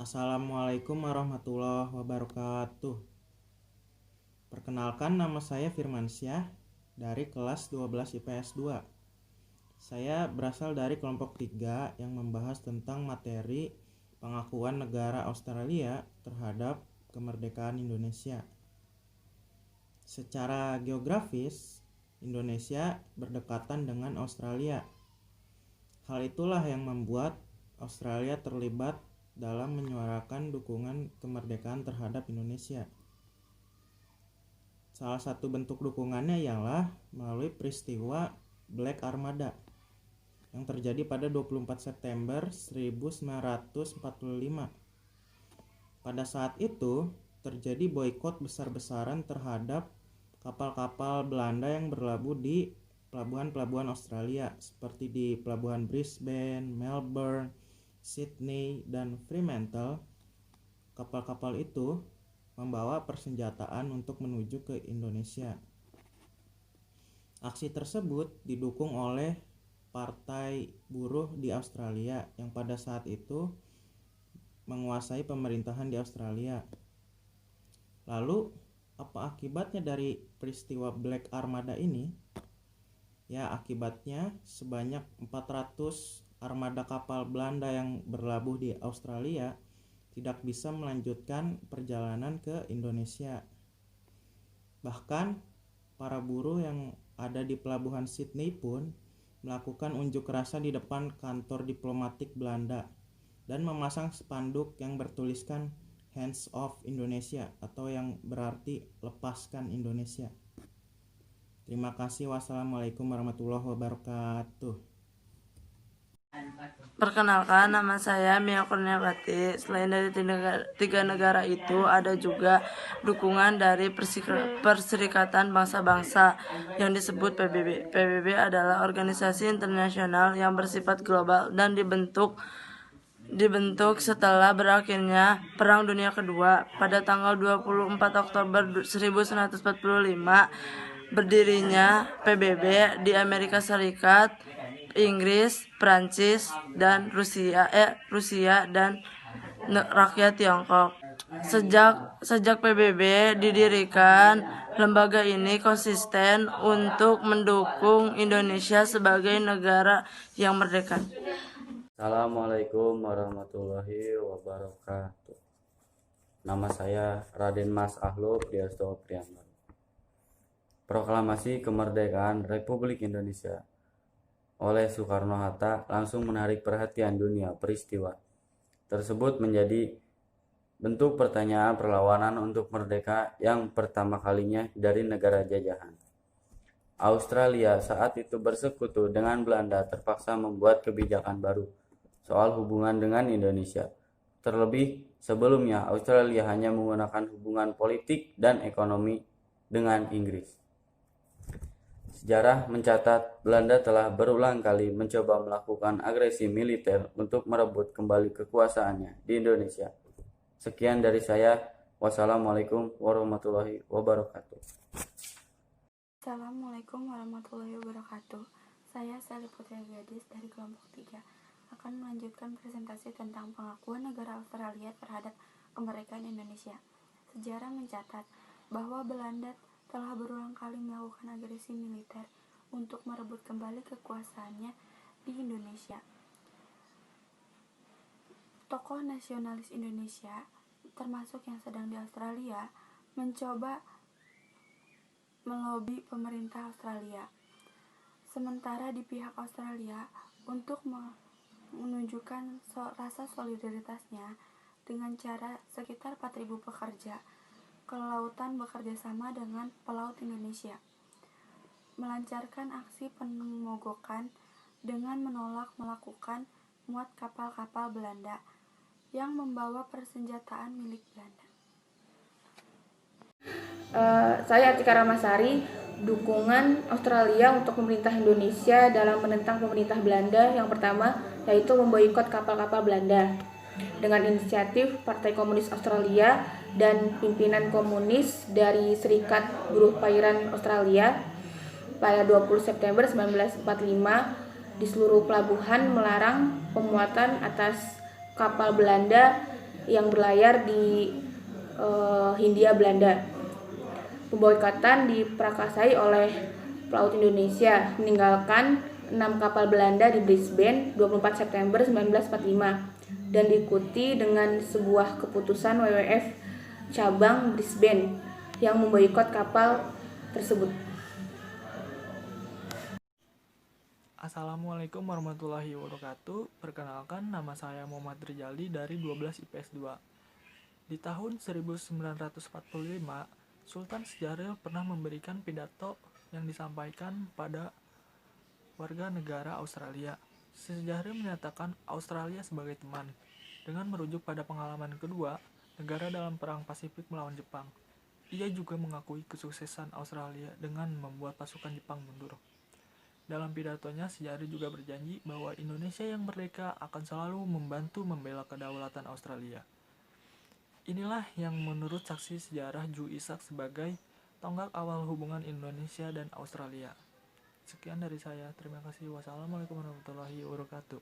Assalamualaikum warahmatullahi wabarakatuh. Perkenalkan, nama saya Firmansyah dari kelas 12 IPS 2. Saya berasal dari kelompok 3 yang membahas tentang materi pengakuan negara Australia terhadap kemerdekaan Indonesia. Secara geografis, Indonesia berdekatan dengan Australia. Hal itulah yang membuat Australia terlibat dalam menyuarakan dukungan kemerdekaan terhadap Indonesia. Salah satu bentuk dukungannya ialah melalui peristiwa Black Armada yang terjadi pada 24 September 1945. Pada saat itu terjadi boikot besar-besaran terhadap kapal-kapal Belanda yang berlabuh di pelabuhan-pelabuhan Australia seperti di pelabuhan Brisbane, Melbourne, Sydney, dan Fremantle. Kapal-kapal itu membawa persenjataan untuk menuju ke Indonesia. Aksi tersebut didukung oleh Partai Buruh di Australia yang pada saat itu menguasai pemerintahan di Australia. Lalu, apa akibatnya dari peristiwa Black Armada ini? Ya, akibatnya sebanyak 400 armada kapal Belanda yang berlabuh di Australia tidak bisa melanjutkan perjalanan ke Indonesia. Bahkan para buruh yang ada di pelabuhan Sydney pun melakukan unjuk rasa di depan kantor diplomatik Belanda dan memasang spanduk yang bertuliskan Hands Off Indonesia atau yang berarti lepaskan Indonesia. Terima kasih. Wassalamualaikum warahmatullahi wabarakatuh. Perkenalkan, nama saya Mia Kurniawati. Selain dari tiga negara itu, ada juga dukungan dari Perserikatan Bangsa-Bangsa yang disebut PBB. PBB adalah organisasi internasional yang bersifat global dan dibentuk setelah berakhirnya Perang Dunia Kedua pada tanggal 24 Oktober 1945. Berdirinya PBB di Amerika Serikat, Inggris, Prancis, dan Rusia dan rakyat Tiongkok. Sejak PBB didirikan, lembaga ini konsisten untuk mendukung Indonesia sebagai negara yang merdeka. Assalamualaikum warahmatullahi wabarakatuh. Nama saya Raden Mas Ahluk Diasto Priambang. Proklamasi Kemerdekaan Republik Indonesia oleh Soekarno-Hatta langsung menarik perhatian dunia. Peristiwa tersebut menjadi bentuk pertanyaan perlawanan untuk merdeka yang pertama kalinya dari negara jajahan. Australia saat itu bersekutu dengan Belanda terpaksa membuat kebijakan baru soal hubungan dengan Indonesia. Terlebih sebelumnya Australia hanya menggunakan hubungan politik dan ekonomi dengan Inggris. Sejarah mencatat Belanda telah berulang kali mencoba melakukan agresi militer untuk merebut kembali kekuasaannya di Indonesia. Sekian dari saya. Wassalamualaikum warahmatullahi wabarakatuh. Assalamualaikum warahmatullahi wabarakatuh. Saya Sally Putri Gadis dari kelompok 3 akan melanjutkan presentasi tentang pengakuan negara Australia terhadap kemerdekaan Indonesia. Sejarah mencatat bahwa Belanda telah berulang kali melakukan agresi militer untuk merebut kembali kekuasaannya di Indonesia. Tokoh nasionalis Indonesia, termasuk yang sedang di Australia, mencoba melobi pemerintah Australia. Sementara di pihak Australia untuk menunjukkan rasa solidaritasnya dengan cara sekitar 4.000 pekerja kelautan bekerja sama dengan pelaut Indonesia melancarkan aksi pemogokan dengan menolak melakukan muat kapal-kapal Belanda yang membawa persenjataan milik Belanda. Saya Atika Ramasari, dukungan Australia untuk pemerintah Indonesia dalam menentang pemerintah Belanda yang pertama yaitu memboikot kapal-kapal Belanda. Dengan inisiatif Partai Komunis Australia dan pimpinan komunis dari Serikat Buruh Perairan Australia pada 20 September 1945 di seluruh pelabuhan melarang pemuatan atas kapal Belanda yang berlayar di Hindia Belanda. Pemboikotan diprakarsai oleh pelaut Indonesia meninggalkan 6 kapal Belanda di Brisbane 24 September 1945 dan diikuti dengan sebuah keputusan WWF cabang Brisbane yang memboikot kapal tersebut. Assalamualaikum warahmatullahi wabarakatuh. Perkenalkan, nama saya Muhammad Rizali dari 12 IPS 2. Di tahun 1945, Sultan Syahrir pernah memberikan pidato yang disampaikan pada warga negara Australia. Syahrir menyatakan Australia sebagai teman, dengan merujuk pada pengalaman kedua negara dalam Perang Pasifik melawan Jepang. Ia juga mengakui kesuksesan Australia dengan membuat pasukan Jepang mundur. Dalam pidatonya, Syahrir juga berjanji bahwa Indonesia yang merdeka akan selalu membantu membela kedaulatan Australia. Inilah yang menurut saksi sejarah Ju Ishak sebagai tonggak awal hubungan Indonesia dan Australia. Sekian dari saya. Terima kasih. Wassalamualaikum warahmatullahi wabarakatuh.